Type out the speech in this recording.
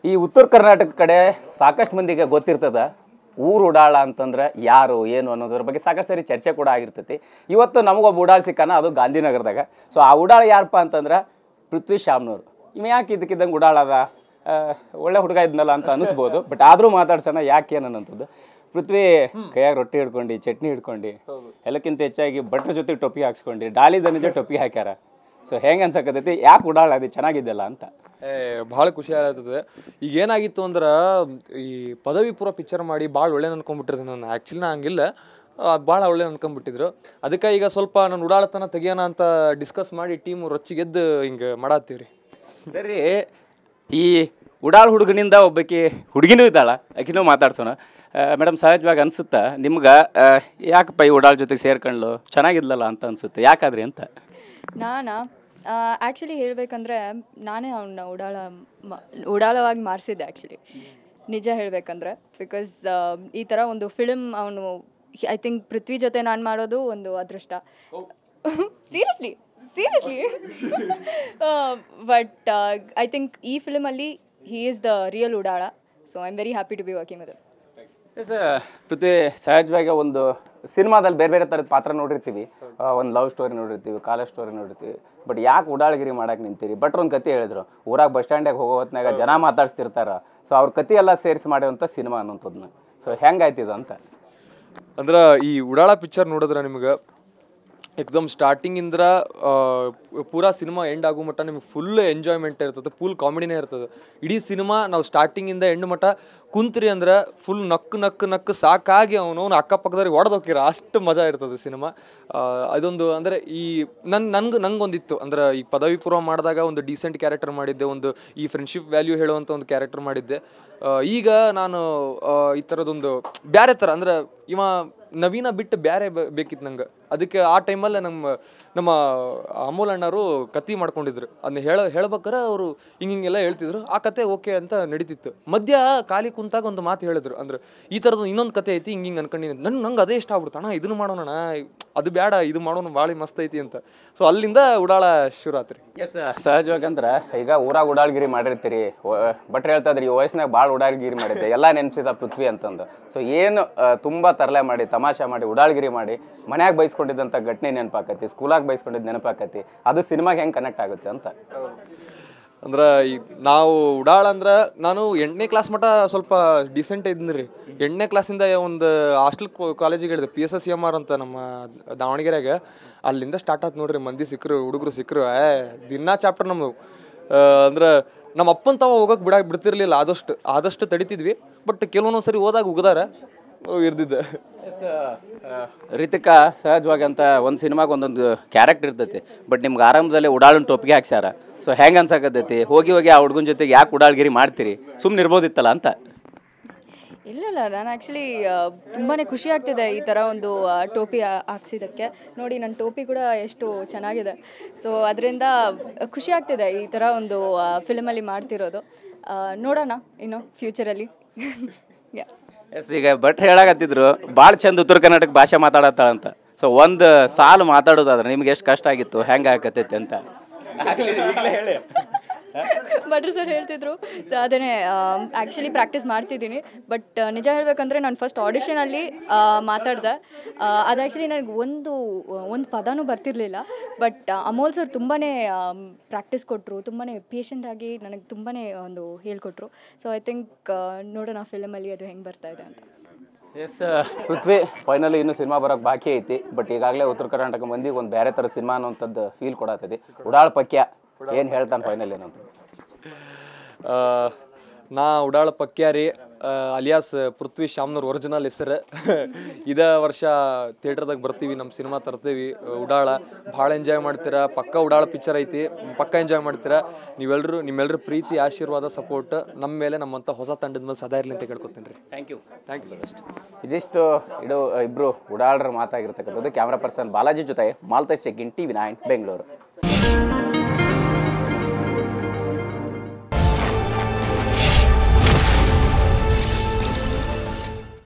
ಈ ಉತ್ತರ ಕರ್ನಾಟಕ ಕಡೆ ಸಾಕಷ್ಟು ಮಂದಿಗೆ ಗೊತ್ತಿರ್ತದ ಊರು ಉಡಾಳ ಅಂತಂದ್ರೆ ಯಾರು ಏನು ಅನ್ನೋದ್ರ ಬಗ್ಗೆ ಸಾಕಷ್ಟು ಸರಿ ಚರ್ಚೆ ಕೂಡ ಆಗಿರ್ತೈತಿ. ಇವತ್ತು ನಮಗೊಬ್ಬ ಉಡಾಳ ಸಿಕ್ಕಾನ, ಅದು ಗಾಂಧಿನಗರದಾಗ. ಸೊ ಆ ಉಡಾಳ ಯಾರಪ್ಪ ಅಂತಂದ್ರೆ ಪೃಥ್ವಿ ಶಾಮ್ನೂರು. ಇವ ಯಾಕೆ ಇದಕ್ಕಿದ್ದಂಗೆ ಉಡಾಳ ಅದ, ಒಳ್ಳೆ ಹುಡುಗ ಇದ್ನಲ್ಲ ಅಂತ ಅನಿಸ್ಬೋದು. ಬಟ್ ಆದರೂ ಮಾತಾಡ್ಸೋಣ ಯಾಕೆ ಏನನ್ನಂಥದ್ದು. ಪೃಥ್ವಿ ಕೈಯಾಗ ರೊಟ್ಟಿ ಹಿಡ್ಕೊಂಡು, ಚಟ್ನಿ ಹಿಡ್ಕೊಂಡು, ಎಲ್ಲಕ್ಕಿಂತ ಹೆಚ್ಚಾಗಿ ಭಟ್ರ ಜೊತೆ ಟೊಪ್ಪಿ ಹಾಕ್ಸ್ಕೊಂಡು, ಡಾಲಿ ದನಿಜ ಟೊಪ್ಪಿ ಹಾಕ್ಯಾರ. ಸೊ ಹೆಂಗೆ ಅನ್ಸಕತ್ತೈತಿ, ಯಾಕೆ ಉಡಾಳ ಅದು ಚೆನ್ನಾಗಿದ್ದಲ್ಲ ಅಂತ. ಭಾಳ ಖುಷಿ ಆಗ್ತದೆ. ಈಗ ಏನಾಗಿತ್ತು ಅಂದ್ರೆ ಈ ಪದವಿ ಪೂರ್ವ ಪಿಕ್ಚರ್ ಮಾಡಿ ಭಾಳ ಒಳ್ಳೆ ಅನ್ಕೊಂಡ್ಬಿಟ್ಟಿರ್ತೀನಿ ನಾನು. ಆ್ಯಕ್ಚುಲಿ ನಾ ಹಂಗಿಲ್ಲ, ಭಾಳ ಒಳ್ಳೆ ಅನ್ಕೊಂಡ್ಬಿಟ್ಟಿದ್ರು. ಅದಕ್ಕೆ ಈಗ ಸ್ವಲ್ಪ ನಾನು ಉಡಾಳತನ ತೆಗಿಯೋಣ ಅಂತ ಡಿಸ್ಕಸ್ ಮಾಡಿ ಟೀಮು ರೊಚ್ಚಿಗೆದ್ದು ಹಿಂಗೆ ಮಾಡತ್ತೀವಿ ರೀ. ಸರಿ, ಈ ಉಡಾಳ ಹುಡುಗನಿಂದ ಒಬ್ಬಾಕಿ ಹುಡುಗಿನೂ ಇದ್ದಾಳ, ಆಕಿನೂ ಮಾತಾಡ್ಸೋಣ. ಮೇಡಮ್, ಸಹಜವಾಗಿ ಅನಿಸುತ್ತಾ ನಿಮ್ಗೆ ಯಾಕಪ್ಪ ಈ ಉಡಾಳ ಜೊತೆಗೆ ಸೇರ್ಕೊಂಡ್ಲು, ಚೆನ್ನಾಗಿದ್ಲಲ್ಲ ಅಂತ ಅನಿಸುತ್ತೆ, ಯಾಕಾದ್ರಿ ಅಂತ? ಆ್ಯಕ್ಚುಲಿ ಹೇಳಬೇಕಂದ್ರೆ ನಾನೇ ಅವನ್ನ ಉಡಾಳವಾಗಿ ಮಾರಿಸಿದ್ದೆ ಆ್ಯಕ್ಚುಲಿ, ನಿಜ ಹೇಳಬೇಕಂದ್ರೆ. ಬಿಕಾಸ್ ಈ ಥರ ಒಂದು ಫಿಲ್ಮ್ ಅವನು ಐ ಥಿಂಕ್ ಪೃಥ್ವಿ ಜೊತೆ ನಾನು ಮಾಡೋದು ಒಂದು ಅದೃಷ್ಟ. ಸೀರಿಯಸ್ಲಿ ಬಟ್ ಐ ಥಿಂಕ್ ಈ ಫಿಲ್ಮಲ್ಲಿ ಹಿ ಈಸ್ ದ ರಿಯಲ್ ಉಡಾಳ. So I am very happy to be working with. Yes, Prithvi ಸಹಜವಾಗಿ ಒಂದು ಸಿನಿಮಾದಲ್ಲಿ ಬೇರೆ ಬೇರೆ ಥರದ ಪಾತ್ರ ನೋಡಿರ್ತೀವಿ. ಒಂದು ಲವ್ ಸ್ಟೋರಿ ನೋಡಿರ್ತೀವಿ, ಕಾಲೇಜ್ ಸ್ಟೋರಿ ನೋಡಿರ್ತೀವಿ. ಬಟ್ ಯಾಕೆ ಉಡಾಳಗಿರಿ ಮಾಡಕ್ಕೆ ನಿಂತೀರಿ? ಬಟ್ರು ಒಂದು ಕತೆ ಹೇಳಿದ್ರು, ಊರಾಗ ಬಸ್ ಸ್ಟ್ಯಾಂಡಿಗೆ ಹೋಗೋ ಹೊತ್ನಾಗ ಜನ ಮಾತಾಡ್ಸ್ತಿರ್ತಾರ. ಸೊ ಅವ್ರ ಕತೆ ಎಲ್ಲ ಸೇರಿಸಿ ಮಾಡಿರುವಂಥ ಸಿನಿಮಾ ಅನ್ನೋಂಥದ್ದನ್ನ. ಸೊ ಹೆಂಗಾಯ್ತಿದು ಅಂತ ಅಂದ್ರೆ ಈ ಉಡಾಳ ಪಿಕ್ಚರ್ ನೋಡಿದ್ರೆ ನಿಮ್ಗೆ ಏಕದಮ್ ಸ್ಟಾರ್ಟಿಂಗಿಂದ ಪೂರಾ ಸಿನಿಮಾ ಎಂಡ್ ಆಗೋ ಮಟ್ಟ ನಿಮ್ಗೆ ಫುಲ್ ಎಂಜಾಯ್ಮೆಂಟ್ ಇರ್ತದೆ, ಫುಲ್ ಕಾಮಿಡಿನೇ ಇರ್ತದೆ. ಇಡೀ ಸಿನಿಮಾ ನಾವು ಸ್ಟಾರ್ಟಿಂಗಿಂದ ಎಂಡ್ ಮಟ್ಟ ಕುಂತ್ರಿ ಅಂದ್ರೆ ಫುಲ್ ನಕ್ಕು ಸಾಕಾಗಿ ಅವನು ಅಕ್ಕಪಕ್ಕದವ್ರಿಗೆ ಹೊಡೆದೋಗಿರ ಅಷ್ಟು ಮಜಾ ಇರ್ತದೆ ಸಿನಿಮಾ. ಅದೊಂದು ಅಂದರೆ ಈ ನಂಗೊಂದಿತ್ತು ಅಂದ್ರೆ ಈ ಪದವಿ ಪೂರ್ವ ಮಾಡಿದಾಗ ಒಂದು ಡೀಸೆಂಟ್ ಕ್ಯಾರೆಕ್ಟರ್ ಮಾಡಿದ್ದೆ, ಒಂದು ಈ ಫ್ರೆಂಡ್ಶಿಪ್ ವ್ಯಾಲ್ಯೂ ಹೇಳುವಂಥ ಒಂದು ಕ್ಯಾರೆಕ್ಟರ್ ಮಾಡಿದ್ದೆ. ಈಗ ನಾನು ಈ ಥರದೊಂದು ಬೇರೆ ಥರ ಅಂದ್ರೆ ಇವ ನವೀನ ಬಿಟ್ಟು ಬೇರೆ ಬೇಕಿತ್ತು ನಂಗೆ. ಅದಕ್ಕೆ ಆ ಟೈಮಲ್ಲೇ ನಮ್ಮ ಅಮೂಲ್ ಅಣ್ಣವರು ಕತೆ ಮಾಡ್ಕೊಂಡಿದ್ರು. ಅದನ್ನ ಹೇಳ್ಬೇಕಾರೆ ಅವರು ಹಿಂಗೆಲ್ಲ ಹೇಳ್ತಿದ್ರು. ಆ ಕತೆ ಓಕೆ ಅಂತ ನಡೀತಿತ್ತು. ಮಧ್ಯ ಖಾಲಿ ಕುಂತಾಗ ಒಂದು ಮಾತು ಹೇಳಿದ್ರು, ಅಂದ್ರೆ ಈ ಥರದ್ದು ಇನ್ನೊಂದು ಕತೆ ಐತಿ ಹಿಂಗೆ ಅನ್ಕೊಂಡಿನಿ. ನಂಗೆ ಅದೇ ಇಷ್ಟ ಆಗ್ಬಿಡ್ತು, ಅಣ್ಣ ಇದನ್ನು ಮಾಡೋಣ, ಅದು ಬೇಡ ಇದು ಮಾಡೋಣ, ಭಾಳ ಮಸ್ತ್ ಐತಿ ಅಂತ. ಸೊ ಅಲ್ಲಿಂದ ಉಡಾಳ ಶುರು ಆತ್ರಿ. ಎಸ್, ಸಹಜವಾಗಿ ಅಂದ್ರೆ ಈಗ ಊರಾಗ ಉಡಾಳ್ಗಿರಿ ಮಾಡಿರ್ತೀರಿ. ಬಟ್ರೆ ಹೇಳ್ತಾ ಇದ್ರಿ, ಈ ವಯಸ್ಸಿನಾಗ ಭಾಳ ಉಡಾಳ್ಗಿರಿ ಮಾಡಿದ್ದೆ, ಎಲ್ಲ ನೆನ್ಸಿದ ಪೃಥ್ವಿ ಅಂತಂದು. ಸೊ ಏನು ತುಂಬ ತರಲೆ ಮಾಡಿ, ತಮಾಷೆ ಮಾಡಿ, ಉಡಾಳ್ಗಿರಿ ಮಾಡಿ ಮನ್ಯಾಗ ಬೈಸ್ಕೊಂಡಿದ್ದಂಥ ಘಟನೆ ನೆನಪಾಕತಿ, ಸ್ಕೂಲಾಗ ಬೈಸ್ಕೊಂಡಿದ್ದು ನೆನಪಾಕತಿ. ಅದು ಸಿನಿಮಾಗೆ ಹೆಂಗೆ ಕನೆಕ್ಟ್ ಆಗುತ್ತೆ ಅಂತ. ಅಂದ್ರೆ ಈ ನಾವು ಉಡಾಳ ಅಂದ್ರೆ ನಾನು 8ನೇ ಕ್ಲಾಸ್ ಮಟ್ಟ ಸ್ವಲ್ಪ ಡಿಸೆಂಟ್ ಇದ್ನಿ ರೀ. 8ನೇ ಕ್ಲಾಸಿಂದ ಒಂದು ಹಾಸ್ಟೆಲ್ ಕಾಲೇಜಿಗೆ ಹೇಳಿದೆ, PSSCMR ಅಂತ ನಮ್ಮ ದಾವಣಗೆರೆಗೆ. ಅಲ್ಲಿಂದ ಸ್ಟಾರ್ಟ್ ಆಯ್ತು ನೋಡ್ರಿ. ಮಂದಿ ಸಿಕ್ಕರು, ಹುಡುಗರು ಸಿಕ್ಕರು, ದಿನಾ ಚಾಪ್ಟರ್ ನಮ್ಮದು. ಅಂದ್ರೆ ನಮ್ಮ ಅಪ್ಪನ ತಾವ ಹೋಗಕ್ಕೆ ಬಿಡ್ತಿರ್ಲಿಲ್ಲ, ಆದಷ್ಟು ತಡಿತಿದ್ವಿ. ಬಟ್ ಕೆಲವೊಂದು ಸರಿ ಹೋದಾಗ ಉಗ್ದಾರ ಇರ್ದಿದ್ದೆ. ರಿತಿಕಾ, ಸಹಜವಾಗಿ ಅಂತ ಒಂದು ಸಿನಿಮಾಗೆ ಒಂದೊಂದು ಕ್ಯಾರೆಕ್ಟರ್ ಇರ್ತೈತಿ. ಬಟ್ ನಿಮ್ಗೆ ಆರಂಭದಲ್ಲಿ ಉಡಾಳನ ಟೊಪ್ಪಿಗೆ ಹಾಕ್ಸ್ಯಾರ. ಸೊ ಹೆಂಗೆ ಅನ್ಸಕತ್ತೈತಿ, ಹೋಗಿ ಆ ಹುಡುಗನ ಜೊತೆಗೆ ಯಾಕೆ ಉಡಾಳ್ಗಿರಿ ಮಾಡ್ತೀರಿ, ಸುಮ್ಮನೆ ಇರ್ಬೋದಿತ್ತಲ್ಲ ಅಂತ? ಇಲ್ಲ, ನಾನು ಆ್ಯಕ್ಚುಲಿ ತುಂಬಾ ಖುಷಿ ಆಗ್ತಿದೆ ಈ ಥರ ಒಂದು ಟೋಪಿ ಹಾಕ್ಸಿದ್ದಕ್ಕೆ. ನೋಡಿ, ನನ್ನ ಟೋಪಿ ಕೂಡ ಎಷ್ಟು ಚೆನ್ನಾಗಿದೆ. ಸೊ ಅದರಿಂದ ಖುಷಿ ಆಗ್ತಿದೆ ಈ ಥರ ಒಂದು ಫಿಲ್ಮಲ್ಲಿ ಮಾಡ್ತಿರೋದು. ನೋಡೋಣ ಇನ್ನು ಫ್ಯೂಚರಲ್ಲಿ. ಎಸ್, ಈಗ ಭಟ್ರು ಹೇಳಾಕತ್ತಿದ್ರು ಭಾಳ ಚಂದ ಉತ್ತರ ಕರ್ನಾಟಕ ಭಾಷೆ ಮಾತಾಡತ್ತಾಳಂತ. ಸೊ ಒಂದು ಸಾಲು ಮಾತಾಡೋದಾದ್ರೆ ನಿಮ್ಗೆ ಎಷ್ಟು ಕಷ್ಟ ಆಗಿತ್ತು, ಹೆಂಗೆ ಆಗತ್ತೈತಿ ಅಂತ ಹೇಳಿ. ಭಟ್ರು ಸರ್ ಹೇಳ್ತಿದ್ರು, ಅದನ್ನೇ ಆ್ಯಕ್ಚುಲಿ ಪ್ರಾಕ್ಟೀಸ್ ಮಾಡ್ತಿದ್ದೀನಿ. ಬಟ್ ನಿಜ ಹೇಳಬೇಕಂದ್ರೆ ನಾನು ಫಸ್ಟ್ ಆಡಿಷನಲ್ಲಿ ಮಾತಾಡಿದೆ. ಅದು ಆ್ಯಕ್ಚುಲಿ ನನಗೆ ಒಂದು ಪದನೂ ಬರ್ತಿರಲಿಲ್ಲ. ಬಟ್ ಅಮೋಲ್ ಸರ್ ತುಂಬಾ ಪ್ರಾಕ್ಟೀಸ್ ಕೊಟ್ಟರು, ತುಂಬಾ ಪೇಷಂಟಾಗಿ ನನಗೆ ತುಂಬಾ ಒಂದು ಹೇಳ್ಕೊಟ್ರು. ಸೊ ಐ ಥಿಂಕ್ ನೋಡೋಣ ಫಿಲಮಲ್ಲಿ ಅದು ಹೆಂಗೆ ಬರ್ತಾ ಇದೆ ಅಂತ. ಎಸ್, ಪೃಥ್ವಿ ಫೈನಲಿ ಇನ್ನೂ ಸಿನಿಮಾ ಬರೋಕ್ಕೆ ಬಾಕಿ ಐತಿ. ಬಟ್ ಈಗಾಗಲೇ ಉತ್ತರ ಕರ್ನಾಟಕ ಮಂದಿಗೆ ಒಂದು ಬೇರೆ ಥರ ಸಿನಿಮಾ ಅನ್ನೋಂಥದ್ದು ಫೀಲ್ ಕೊಡತ್ತೈತಿ. ಉಡಾಳ ಪಕ್ಯ ಏನು ಹೇಳ್ತಾನೆ ಫೈನಲ್ ಏನಂತ? ನಾ ಉಡಾಳ ಪಕ್ಯ ರೀ, ಅಲಿಯಾಸ್ ಪೃಥ್ವಿ ಶಾಮ್ನೂರ್ ಒರಿಜಿನಲ್ ಹೆಸರು. ಇದೇ ವರ್ಷ ಥಿಯೇಟ್ರದಾಗ ಬರ್ತೀವಿ, ನಮ್ಮ ಸಿನಿಮಾ ತರ್ತೀವಿ. ಉಡಾಳ ಭಾಳ ಎಂಜಾಯ್ ಮಾಡ್ತೀರಾ. ಪಕ್ಕ ಉಡಾಳ ಪಿಕ್ಚರ್ ಐತಿ, ಪಕ್ಕ ಎಂಜಾಯ್ ಮಾಡ್ತೀರಾ. ನಿಮ್ಮೆಲ್ಲರೂ ಪ್ರೀತಿ, ಆಶೀರ್ವಾದ, ಸಪೋರ್ಟ್ ನಮ್ಮ ಮೇಲೆ, ನಮ್ಮಂಥ ಹೊಸ ತಂಡದ ಮೇಲೆ ಸದಾ ಇರಲಿ ಅಂತ ಕೇಳ್ಕೊತೀನಿ ರೀ. ಥ್ಯಾಂಕ್ ಯು ಅಷ್ಟು. ಇದಿಷ್ಟು ಇಬ್ಬರು ಉಡಾಳರ ಮಾತಾಗಿರ್ತಕ್ಕಂಥದ್ದು. ಕ್ಯಾಮ್ರಾ ಪರ್ಸನ್ ಬಾಲಾಜಿ ಜೊತೆ ಮಾಲ್ತೇಶ್ ಚೆಕ್ಕಿನ್, TV9 ಬೆಂಗಳೂರು.